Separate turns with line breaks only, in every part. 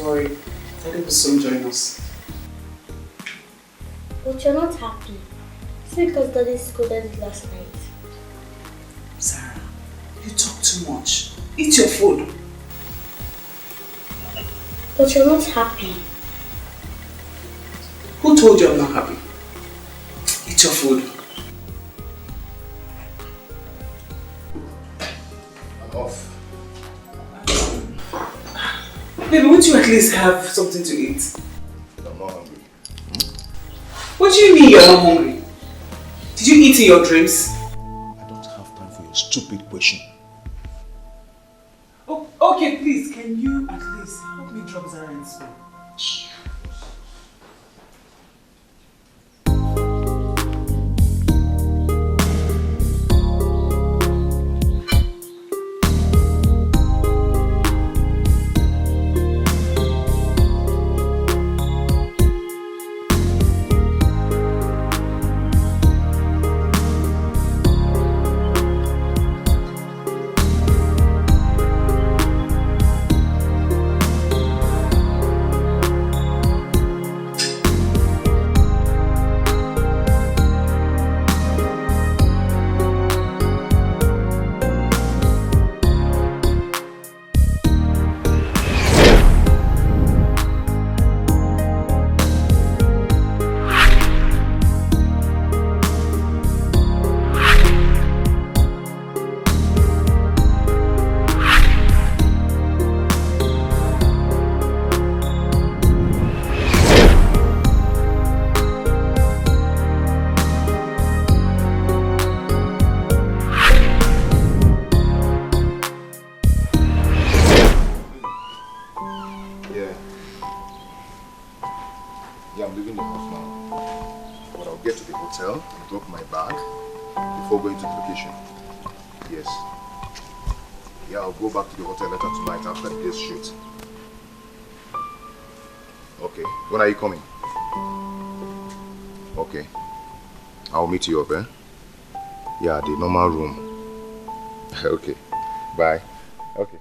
worry. Daddy will soon join us.
But you're not happy. It's because Daddy scolded it last night.
Sarah, you talk too much. Eat your food.
But you're not happy.
Who told you I'm not happy? Eat your food.
I'm off.
Baby, won't you at least have something to eat?
I'm not hungry.
What do you mean you're not hungry? Did you eat in your dreams?
I don't have time for your stupid question.
Oh, okay, please, can you at least help me drop Zara in school?
When are you coming? Okay. I'll meet you up, eh? Yeah, the normal room. Okay. Bye. Okay.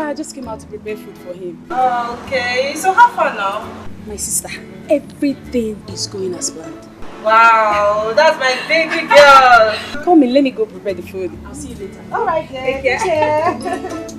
I just came out to prepare food for him.
Okay, so how far now?
My sister, everything is going as planned.
Wow, that's my baby girl.
Come in, let me go prepare the food. I'll see you later.
Alright, then. Take care.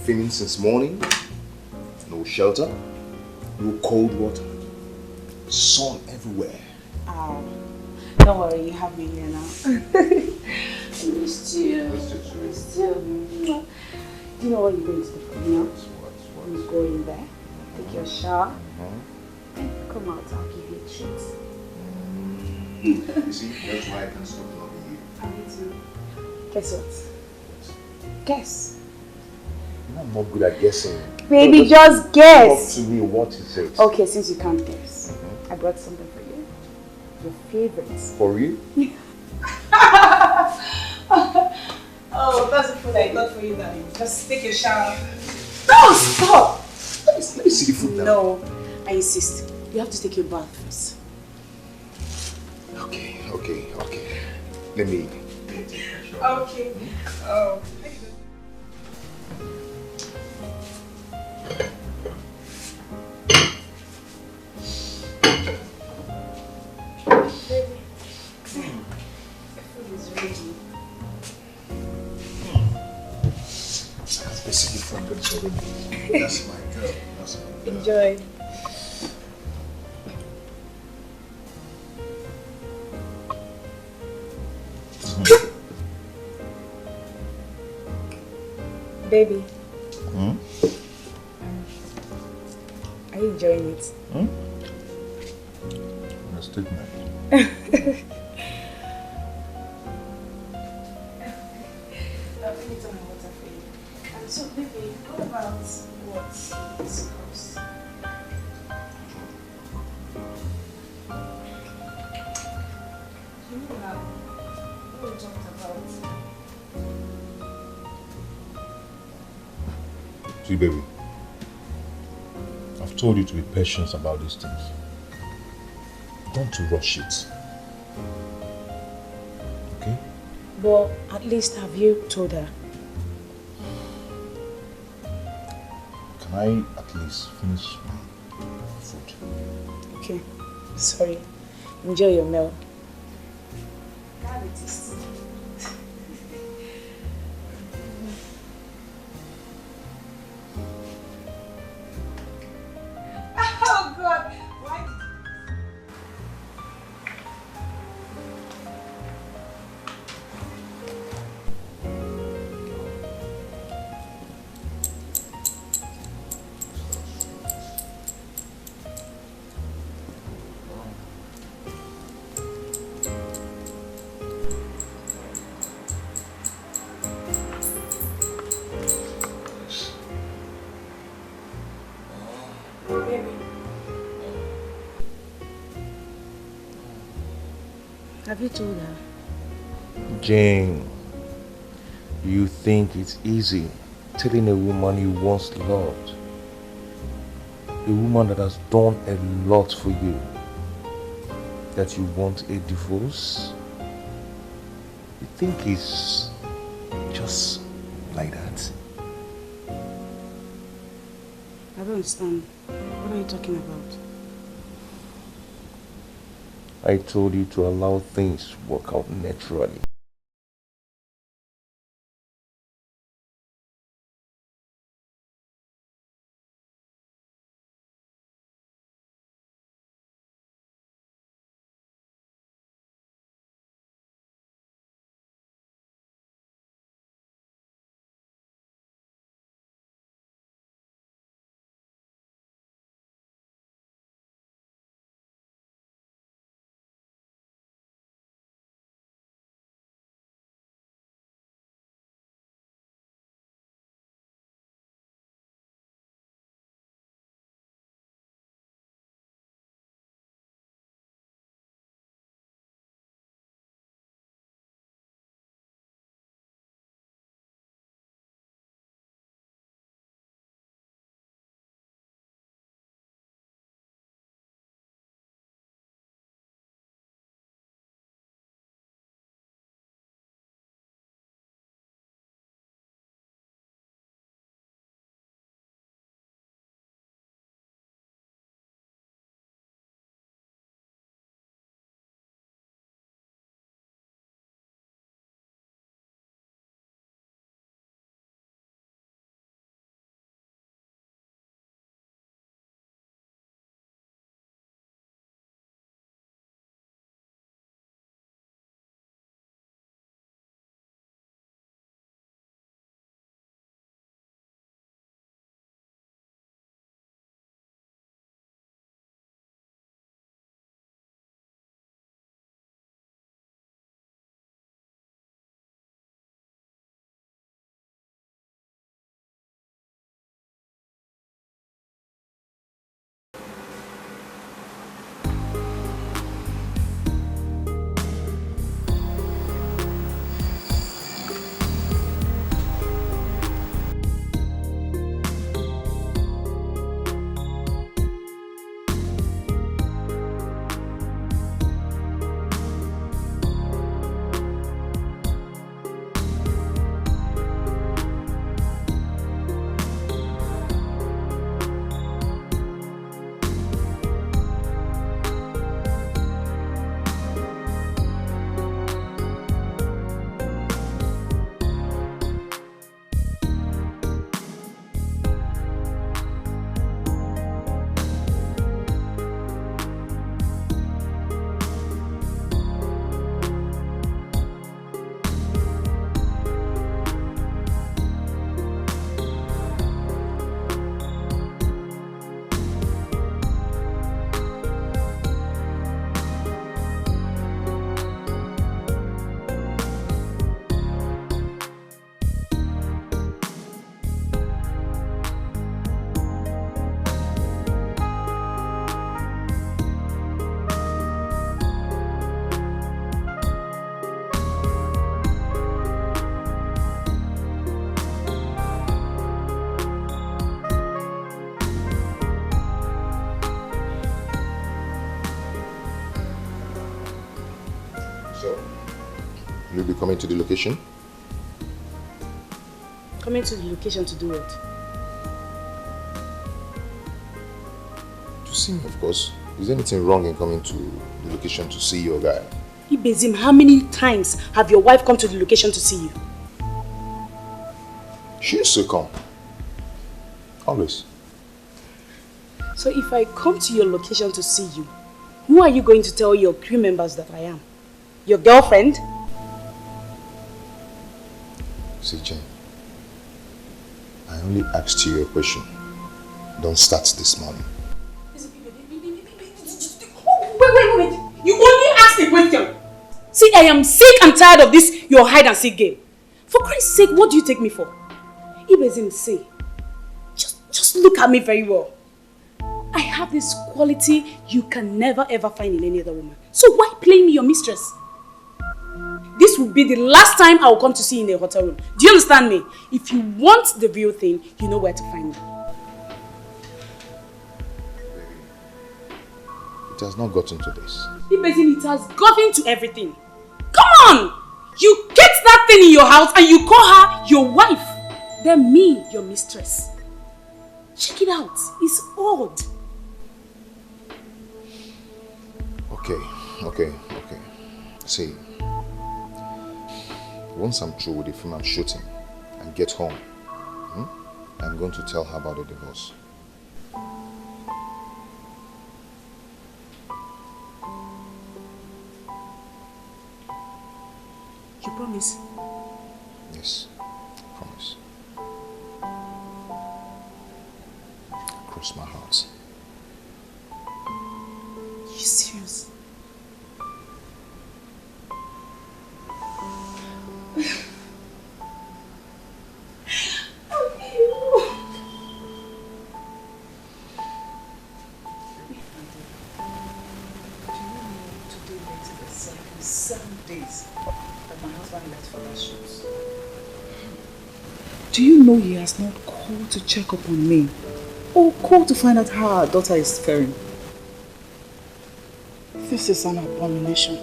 Feeling since morning, no shelter, no cold water, sun everywhere.
Oh, don't worry, you have me here now. I missed you. Missed you. Do you know what you're going to do for me now? What? You go in there, take your shower, and come out, I'll give you a treat.
You see, that's why I can't stop loving you.
I need to. Guess what? Guess.
I'm not good at guessing.
Baby, just guess.
Talk to me, what is it?
Okay, since you can't guess, I brought something for you. Your favorites.
For real?
Oh, that's the food I got for you, darling. Just take a shower.
No, stop!
Let me see the food now.
No, I insist. You have to take your bath first.
Okay. Let me sure.
Okay. Oh. Baby, the food is ready.
That's basically from good already. That's my girl. That's my girl.
Enjoy. Baby. Are you enjoying it?
A statement.
Let me tell my water for you. So, baby, what about what discussed? You know now, what we talked about.
See, baby, I've told you to be patient about these things. Don't to rush it. Okay?
But at least have you told her?
Can I at least finish my food?
Okay. Sorry. Enjoy your meal.
Diabetes. Oh God! Why? Baby.
Have you told her?
Jane, you think it's easy telling a woman you once loved, a woman that has done a lot for you, that you want a divorce? You think it's just like that?
I don't understand. What are you talking about?
I told you to allow things to work out naturally. Will you be coming to the location?
Coming to the location to do what?
To see me, of course. Is there anything wrong in coming to the location to see your guy?
Ibezim, how many times have your wife come to the location to see you?
She used to come. Always.
So if I come to your location to see you, who are you going to tell your crew members that I am? Your girlfriend?
See, Jane, I only asked you a question. Don't start this morning.
Wait. You only asked a question.
See, I am sick and tired of this your hide and seek game. For Christ's sake, what do you take me for? Ibezim, say, just look at me very well. I have this quality you can never ever find in any other woman. So why play me your mistress? This will be the last time I will come to see you in a hotel room. Do you understand me? If you want the real thing, you know where to find me.
It has not gotten to this.
Ibezim, it has gotten to everything. Come on! You get that thing in your house and you call her your wife. Then me, your mistress. Check it out. It's odd.
Okay. See, once I'm through with the film I'm shooting and get home, I'm going to tell her about the divorce.
You promise?
Yes, promise. Cross my heart.
You serious?
Do you know he has not called to check up on me? Or called to find out how our daughter is faring? This is an abomination.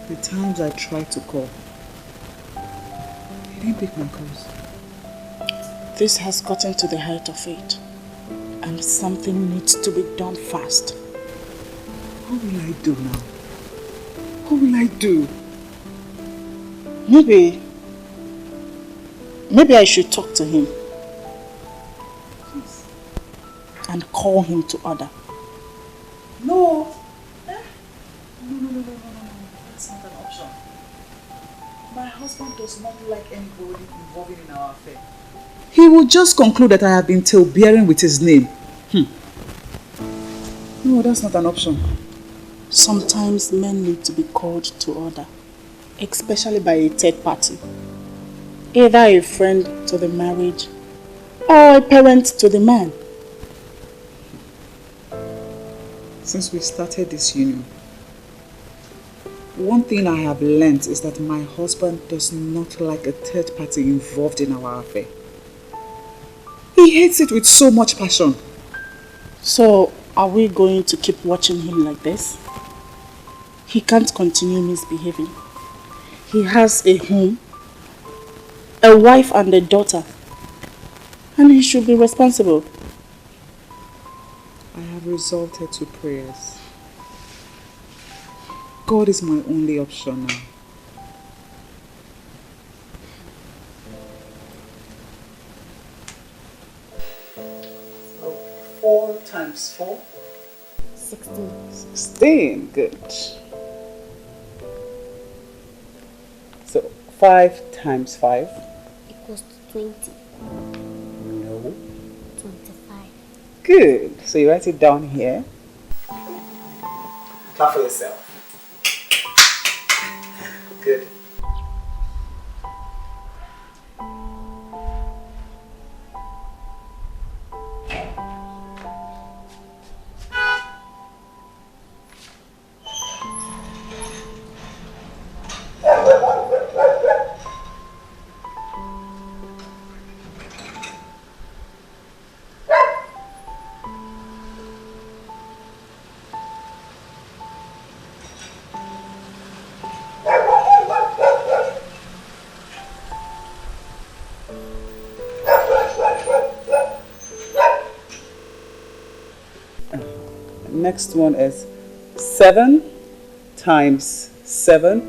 The times I tried to call, he didn't pick my calls. This has gotten to the height of it, and something needs to be done fast. What will I do now? What will I do? Maybe I should talk to him. Please. And call him to order.
No. No. That's not an option. My husband does not like anybody involved in our affair.
He will just conclude that I have been tale-bearing with his name. No, that's not an option. Sometimes men need to be called to order, especially by a third party. Either a friend to the marriage or a parent to the man. Since we started this union, one thing I have learnt is that my husband does not like a third party involved in our affair. He hates it with so much passion. So, are we going to keep watching him like this? He can't continue misbehaving. He has a home, a wife and a daughter, and he should be responsible. I have resorted to prayers. God is my only option now.
So 4 times 4?
16.
16, good. So 5 times 5?
Equals to 20.
No.
25.
Good. So you write it down here.
Clap for yourself. Good.
Next one is 7 times 7.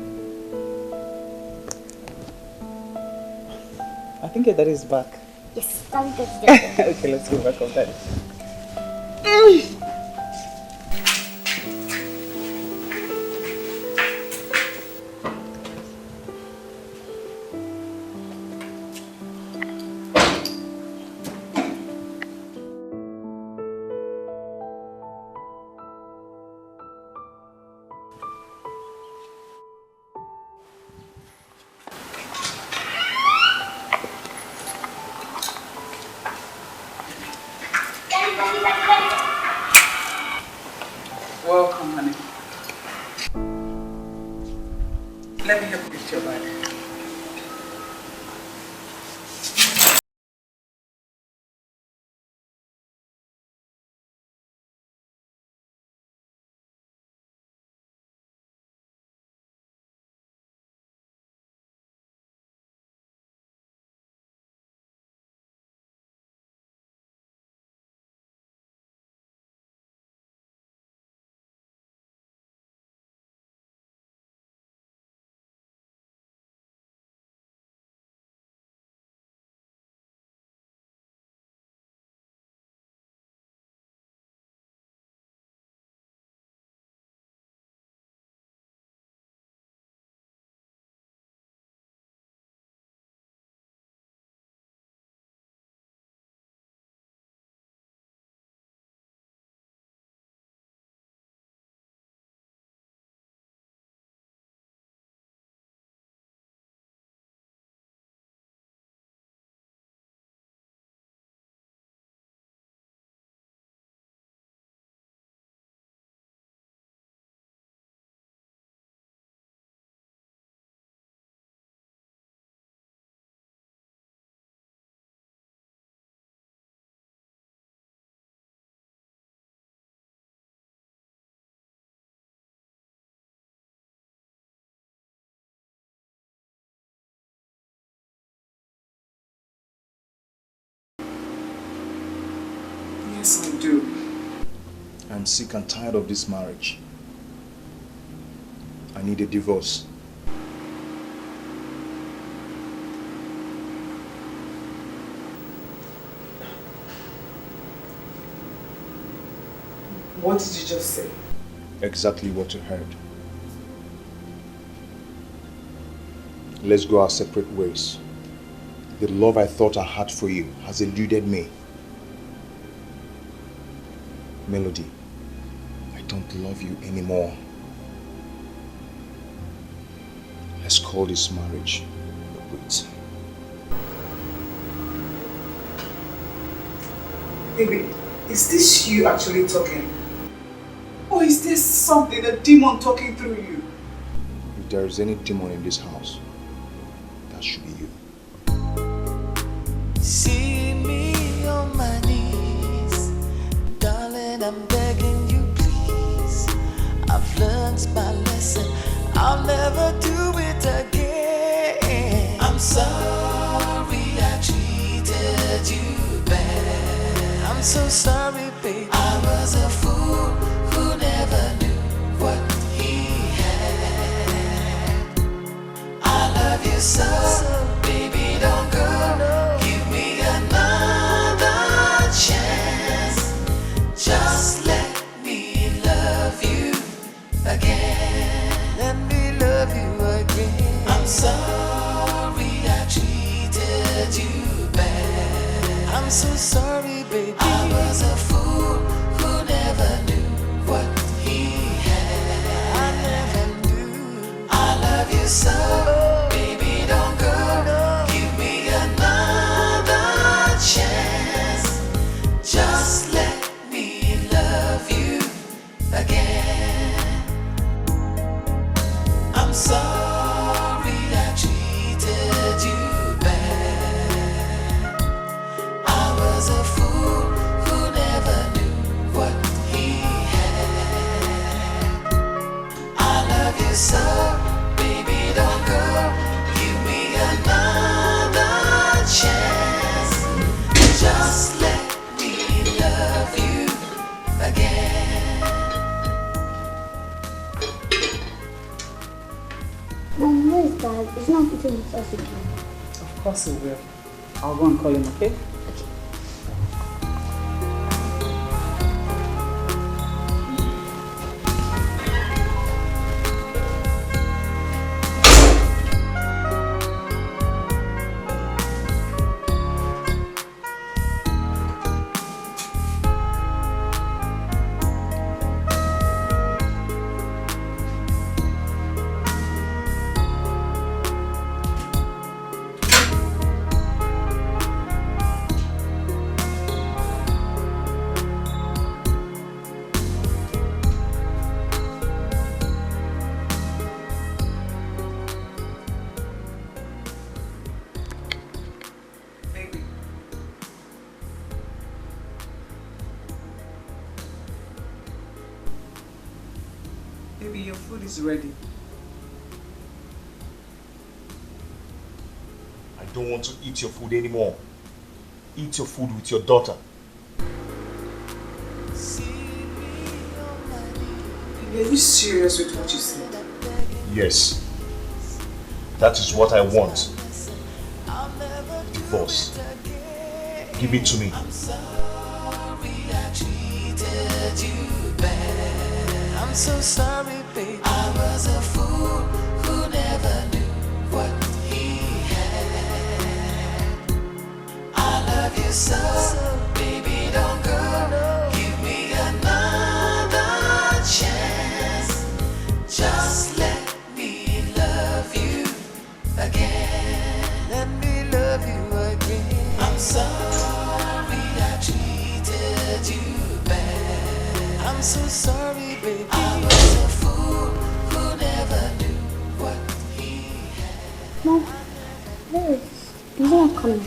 I think your daddy is back.
Yes, daddy got it.
Okay, let's go back on that. Welcome, honey. Let me help you lift your bag. Yes, I do.
I'm sick and tired of this marriage. I need a divorce.
What did you just say?
Exactly what you heard. Let's go our separate ways. The love I thought I had for you has eluded me. Melody, I don't love you anymore. Let's call this marriage a quit.
Baby, is this you actually talking? Or is there something, a demon talking through you?
If there is any demon in this house, that should be you.
See me on my knees, darling, I'm begging you please. I've learned my lesson, I'll never do it again. I'm sorry I treated you bad. I'm so sorry, baby. I was a fool who never knew what he had. I love you so, baby, don't go. Give me another chance. Just let me love you again. Let me love you again. I'm sorry I treated you bad. I'm so sorry, baby. I was a fool who never knew what he had. I never knew. I love you so, baby, don't go. Give me another chance. Just let me love you again. I'm sorry I treated you bad. I was a fool who never
soon as he can.
Of course he will. I'll go and call him, okay? Baby, your food is ready.
I don't want to eat your food anymore. Eat your food with your daughter.
Baby, are you serious with what you said?
Yes. That is what I want. Divorce. Give it to me.
I'm sorry I treated you bad. I'm so sorry, baby. I was a fool who never knew what he had. I love you so, baby, don't go. Give me another chance. Just let me love you again. Let me love you again. I'm sorry I treated you bad. I'm so sorry, baby. I was a fool who never knew what he had.
Mom, where is not coming?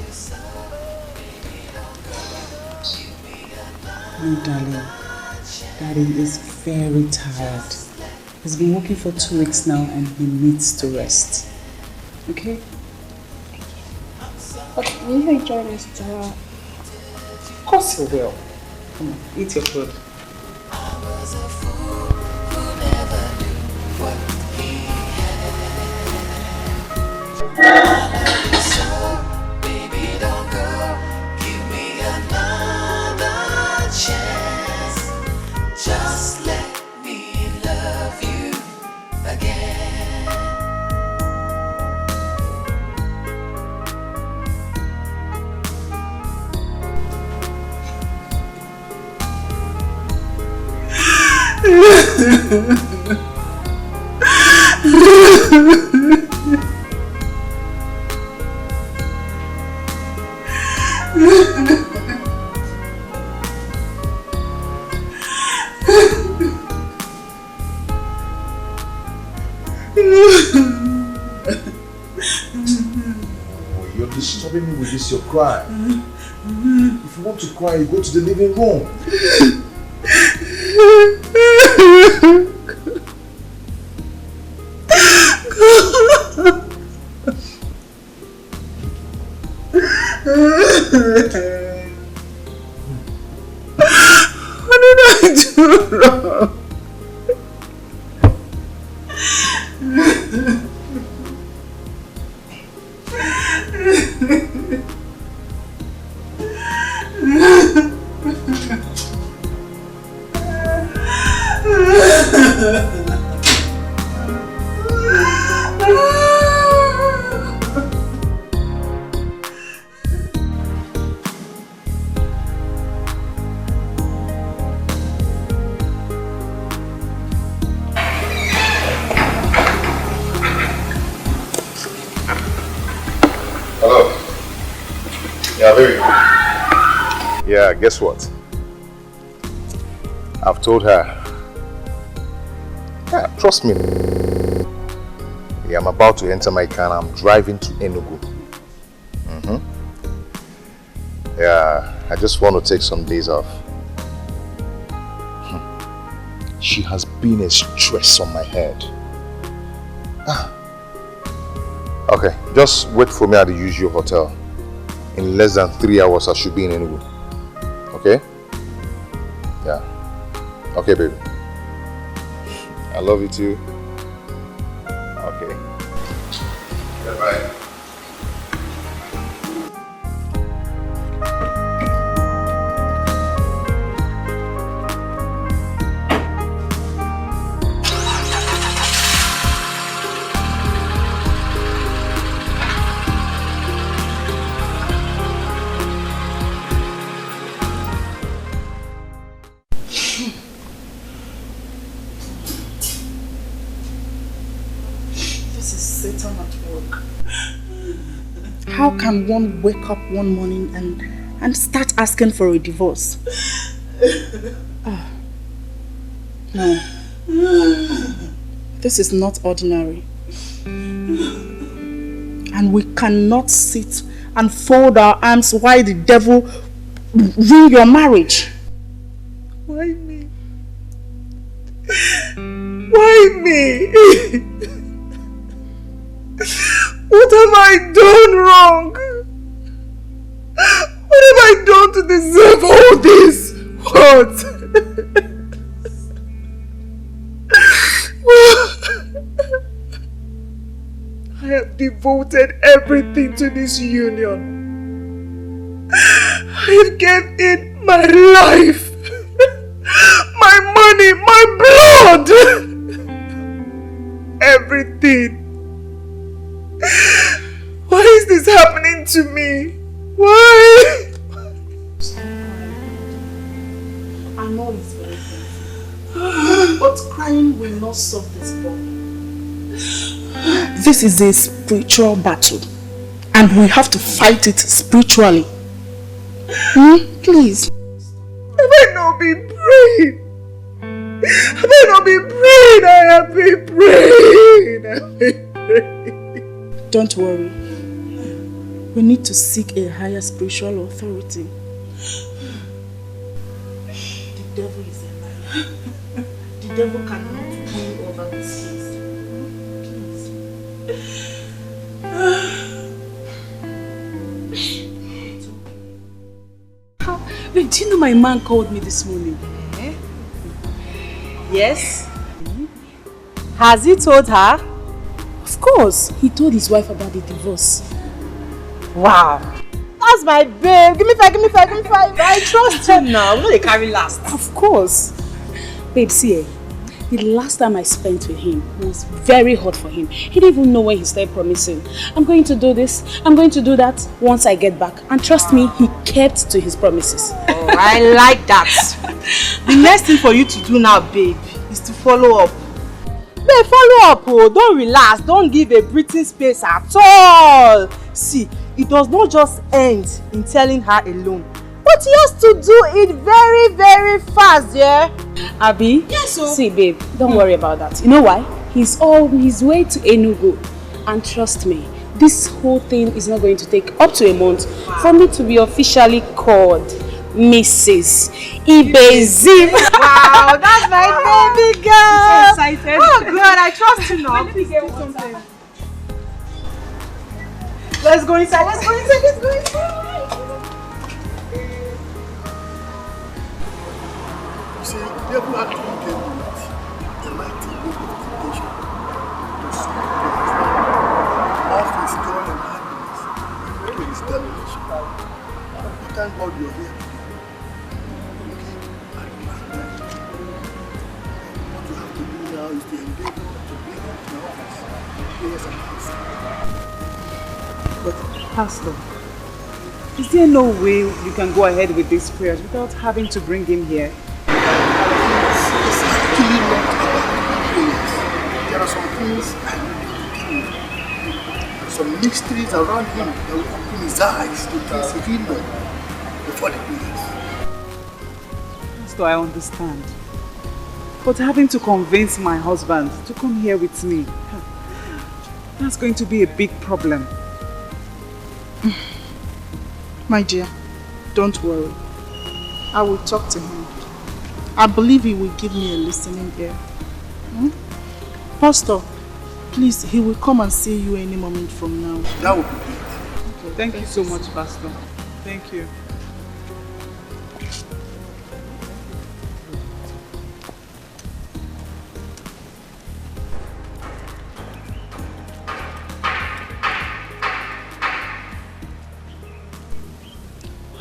No, darling. Daddy is very tired. He's been working for 2 weeks now and he needs to rest. Okay?
Okay, will you join us tomorrow?
Of course he will. Come on, eat your food.
I was a fool who never knew what he had. I love you so, baby, don't go. Give me another chance. Just let me love you again.
Oh, you're disturbing me with this, your cry. If you want to cry, you go to the living room.
What did I do wrong?
Hello. Yeah, baby. Yeah, guess what? I've told her. Yeah, trust me. Yeah, I'm about to enter my car and I'm driving to Enugu. Yeah, I just want to take some days off. She has been a stress on my head. Okay, just wait for me at the usual hotel. In less than 3 hours, I should be in Enugu. Okay? Yeah. Okay, baby. I love you too. Okay. Bye-bye.
Satan at work.
How can one wake up one morning and start asking for a divorce? No. This is not ordinary. And we cannot sit and fold our arms while the devil ruin your marriage.
Why me? Why me? What have I done wrong? What have I done to deserve all this? What? I have devoted everything to this union. I have given it my life, my money, my blood, everything. Why is this happening to me? Why?
I know it's very painful, but crying will not solve this problem. This is a spiritual battle, and we have to fight it spiritually. Please.
Have I not been praying? Have I not been praying? I have been praying. I have been praying.
Don't worry. We need to seek a higher spiritual authority. The devil is a liar. The devil cannot win over this case. Wait, do you know my man called me this morning?
Yes? Has he told her?
Of course. He told his wife about the divorce.
Wow. That's my babe. Give me five, give me five, give me five. I trust him now. We know they carry last.
Of course. Babe, see, the last time I spent with him was very hot for him. He didn't even know when he started promising. I'm going to do this, I'm going to do that once I get back. And trust me, he kept to his promises.
Oh, I like that. The next thing for you to do now, babe, is to follow up. Babe, follow up. Oh, don't relax. Don't give a breathing space at all. See, it does not just end in telling her alone. But he has to do it very, very fast, yeah?
Abby?
Yes, sir.
See, babe, don't worry about that. You know why? He's on his way to Enugu. And trust me, this whole thing is not going to take up to a month for me to be officially called Mrs. Ibezi.
Wow, that's my baby girl.
I'm so excited.
Oh, God, I trust you now. Please do something. Let's go inside, let's go inside, let's go inside.
You see, the devil actually came with a mighty big confrontation to solve of his joy and happiness, to his damnation. But thank God you're here today. Okay? And you are right. What you have to do now is to engage to bring him to your office. Prayers and answer.
But Pastor, is there no way you can go ahead with these prayers without having to bring him here?
It's actually not about prayers. There are some things I need to tell you. Some mysteries around him that will open his eyes to things he didn't know before the prayers.
Pastor, I understand. But having to convince my husband to come here with me, that's going to be a big problem.
My dear, don't worry. I will talk to him. I believe he will give me a listening ear. Pastor, please, he will come and see you any moment from now.
That would be great.
Okay, thank you so much, Pastor. Thank you.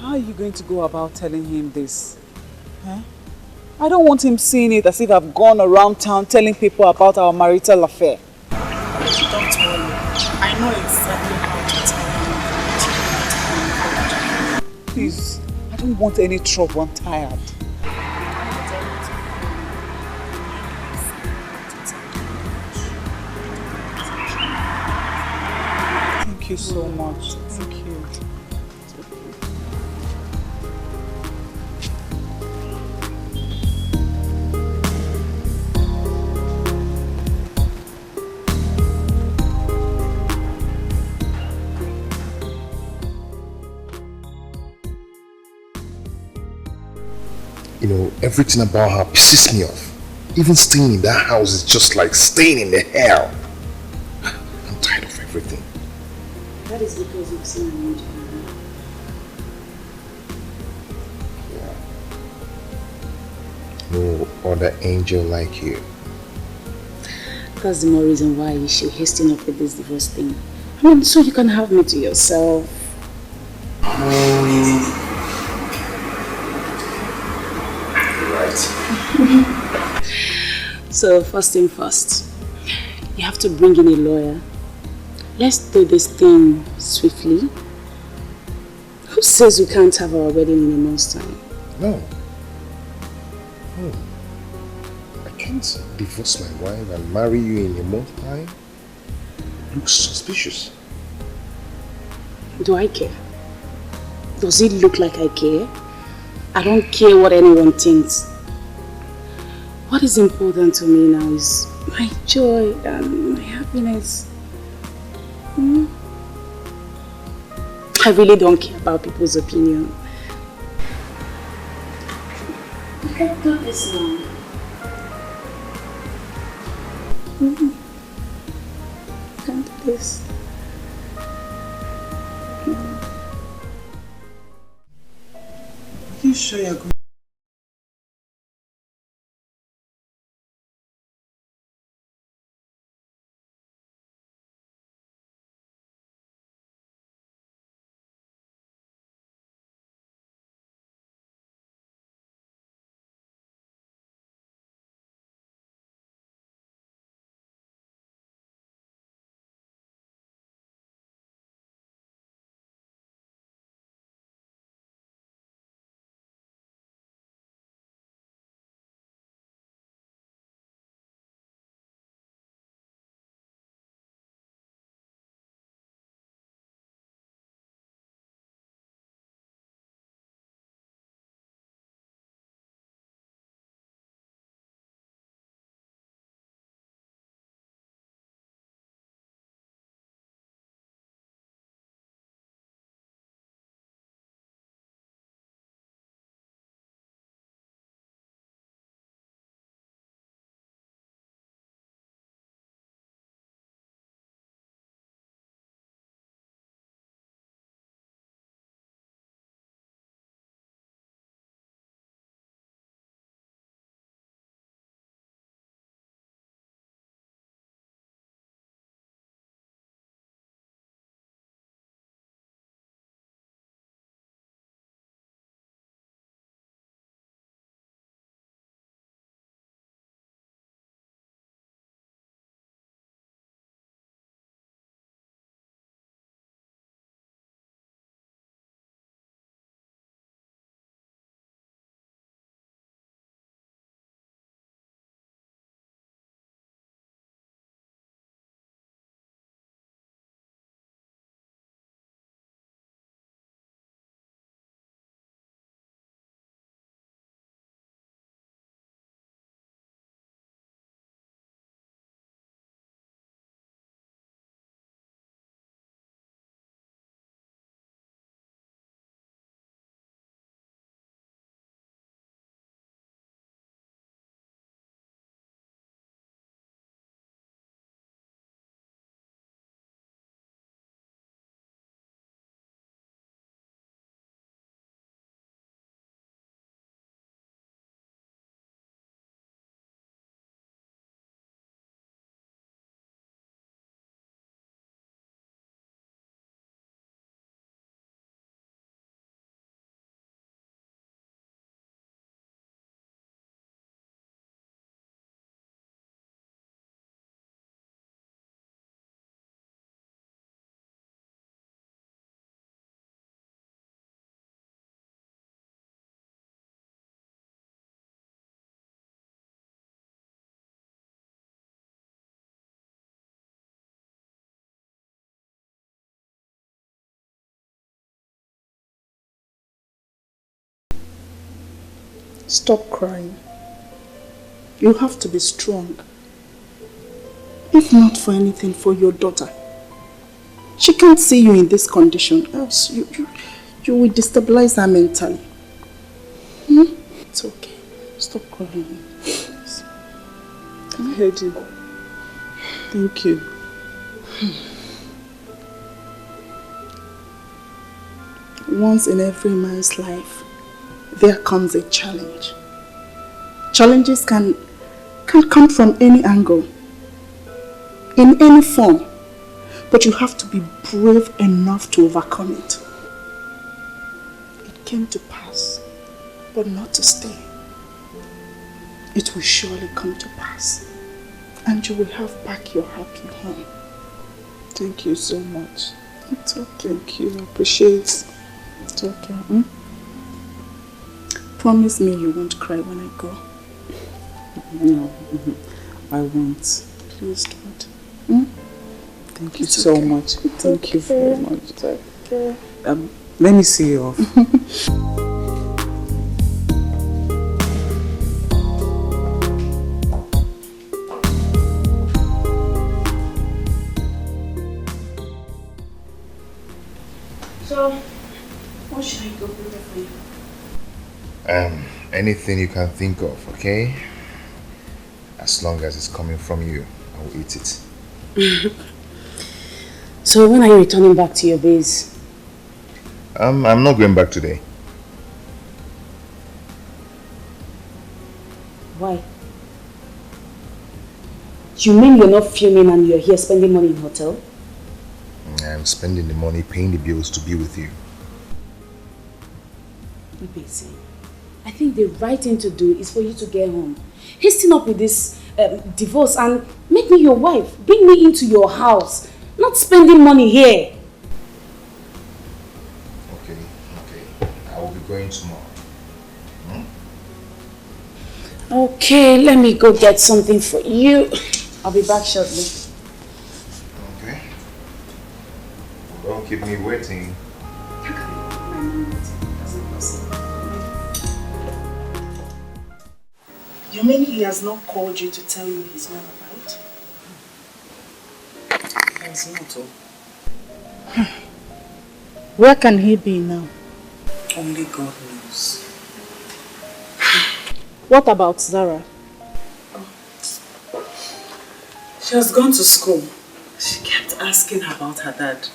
How are you going to go about telling him this? Huh? I don't want him seeing it as if I've gone around town telling people about our marital affair.
Don't worry. I know exactly how to tell him.
Please, I don't want any trouble. I'm tired. you so much. Thank you.
You know, everything about her pisses me off. Even staying in that house is just like staying in the hell. I'm tired of everything.
That is because you've seen an angel.
No other angel like you.
That's the more reason why you should hasten up with this divorce thing. I mean, so you can have me to yourself.
Right.
So first thing first, you have to bring in a lawyer. Let's do this thing swiftly. Who says we can't have our wedding in a month's time?
No. No. I can't divorce my wife and marry you in a month's time. Looks suspicious.
Do I care? Does it look like I care? I don't care what anyone thinks. What is important to me now is my joy and my happiness. I really don't care about people's opinion. You can do this now. You can do this.
Are you sure you're going? Stop crying. You have to be strong. If not for anything, for your daughter. She can't see you in this condition, else you will destabilize her mentally. It's okay. Stop crying. I heard you. Thank you. Once in every man's life, there comes a challenge. Challenges can come from any angle, in any form, but you have to be brave enough to overcome it. It came to pass, but not to stay. It will surely come to pass, and you will have back your happy home.
Thank you so much.
It's okay.
Thank you. I appreciate it.
It's okay. Promise me you won't cry when I go.
No, I won't.
Please don't.
Thank you so much. Thank you very much.
It's okay.
Let me see you off.
So, what should I go prepare for you?
Anything you can think of, okay? As long as it's coming from you, I will eat it.
So, when are you returning back to your base?
I'm not going back today.
Why? You mean you're not filming and you're here spending money in hotel?
I'm spending the money paying the bills to be with you.
Ibese, I think the right thing to do is for you to get home. Hasten up with this divorce and make me your wife. Bring me into your house. Not spending money here.
Okay. I will be going tomorrow.
Okay, let me go get something for you. I'll be back shortly.
Okay. Don't keep me waiting.
You mean he has not called you to tell you his whereabouts?
It's not all.
Where can he be now?
Only God knows.
What about Zara?
She has gone to school. She kept asking about her dad.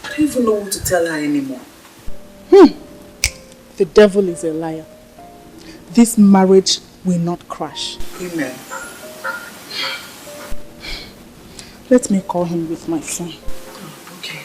I don't even know what to tell her anymore.
The devil is a liar. This marriage will not crash.
Amen.
Let me call him with my phone.
Oh, okay.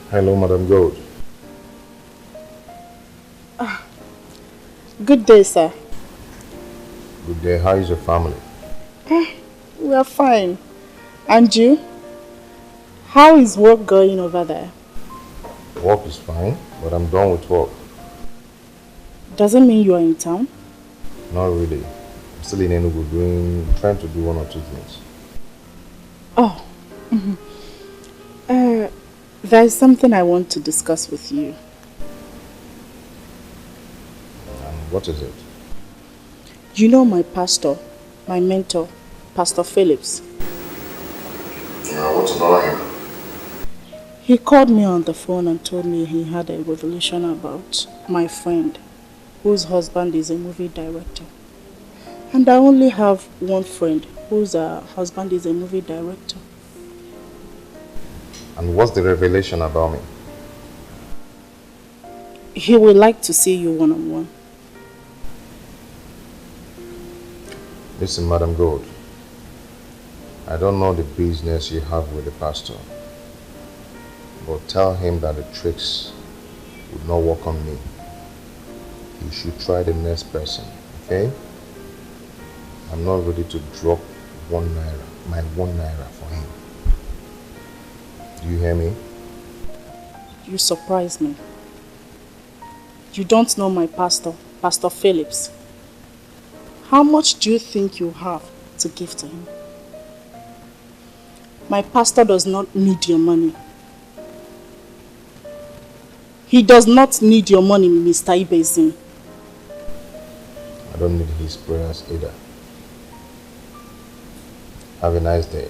Hello, Madam Gold.
Good day, sir.
Good day. How is your family?
We are fine. And you? How is work going over there?
Work is fine, but I'm done with work.
Doesn't mean you are in town?
Not really. I'm still in Enugu trying to do one or two things.
Oh. There is something I want to discuss with you.
And what is it?
You know my pastor, my mentor, Pastor Phillips.
I want to know him.
He called me on the phone and told me he had a revelation about my friend, whose husband is a movie director. And I only have one friend whose husband is a movie director.
And what's the revelation about me?
He would like to see you one-on-one.
Listen, Madam Gold. I don't know the business you have with the pastor. But tell him that the tricks would not work on me. You should try the next person, okay? I'm not ready to drop my 1 naira for him. Do you hear me?
You surprise me. You don't know my pastor, Pastor Phillips. How much do you think you have to give to him? My pastor does not need your money. He does not need your money, Mr. Ibezin.
I don't need his prayers either. Have a nice day.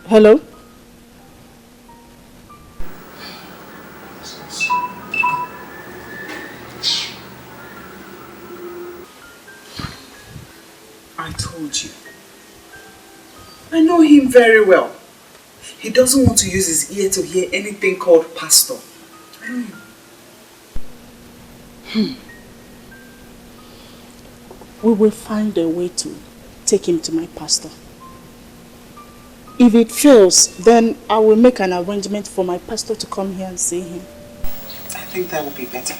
Hello?
I told you. I know him very well. He doesn't want to use his ear to hear anything called pastor. I know him.
We will find a way to take him to my pastor. If it fails, then I will make an arrangement for my pastor to come here and see him.
I think that would be better.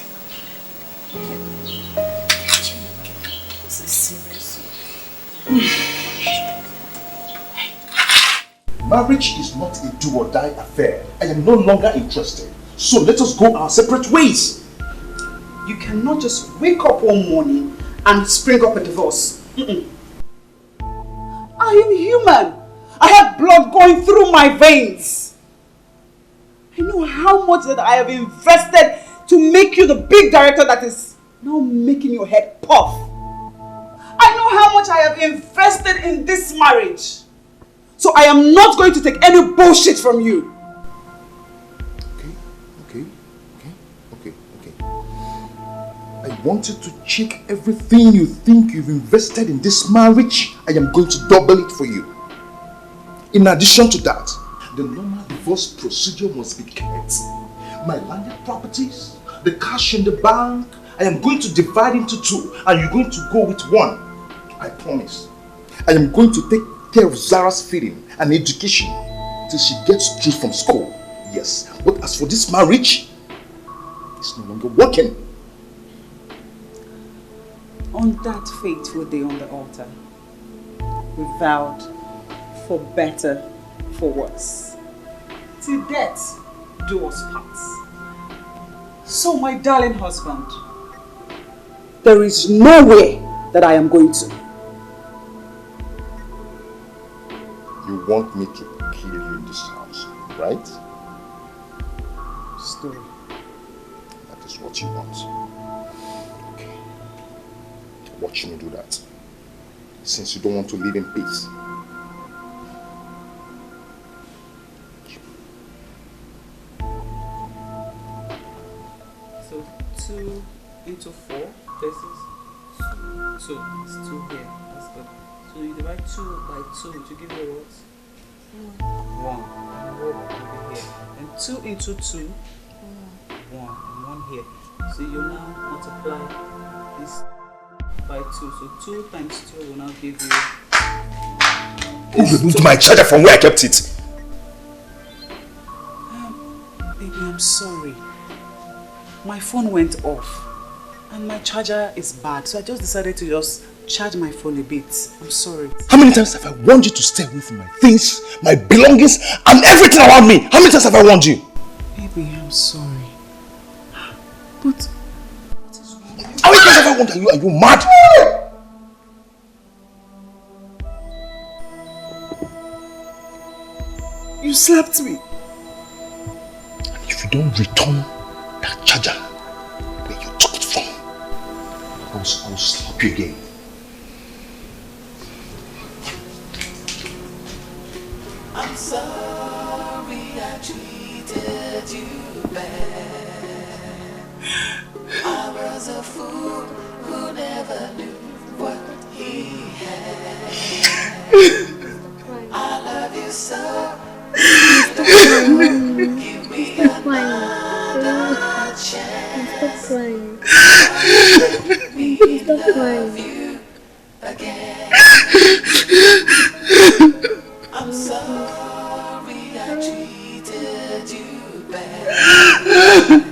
This is serious.
Marriage is not a do-or-die affair. I am no longer interested. So let us go our separate ways.
You cannot just wake up one morning and spring up a divorce. I am human. I have blood going through my veins. I know how much that I have invested to make you the big director that is now making your head puff. I know how much I have invested in this marriage. So I am not going to take any bullshit from you.
Okay. I wanted to check everything you think you've invested in this marriage. I am going to double it for you. In addition to that, the normal divorce procedure must be kept. My landed properties, the cash in the bank, I am going to divide into two and you're going to go with one. I promise. I am going to take care of Zara's feeding and education till she gets through from school. Yes, but as for this marriage, it's no longer working.
On that fateful day on the altar, we vowed for better, for worse. Till death do us part. So my darling husband, there is no way that I am going to.
You want me to kill you in this house, right?
Story.
That is what you want. Okay. Watch me do that. Since you don't want to live in peace.
So 2 into 4, this is 2. It's 2 here. That's good. So you divide 2 by 2 to give you what? 1. And over here. And 2 into 2, 1. And 1 here. So you now multiply this by 2. So 2 times 2 will now give you.
Who removed my charger from where I kept it?
Baby, I'm sorry. My phone went off. And my charger is bad. So I just decided to just charge my phone a bit. I'm sorry.
How many times have I warned you to stay away from my things, my belongings, and everything around me? How many times have I warned you?
Baby, I'm sorry. But
how many times have I warned you? Are you mad?
You slapped me.
And if you don't return that charger where you took it from, I will slap you again.
I'm sorry I treated you bad. I was a fool who never knew what he had.
crying.
I love you so.
Stop crying. Stop crying. Stop crying.
Again. I'm sorry I treated you bad.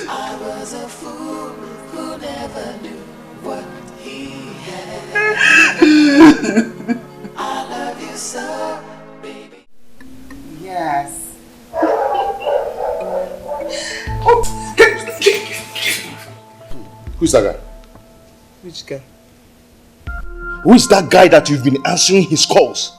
I was a fool who never knew what he had. I love you so, baby.
Yes.
Who's that guy?
Which guy?
Who is that guy that you've been answering his calls?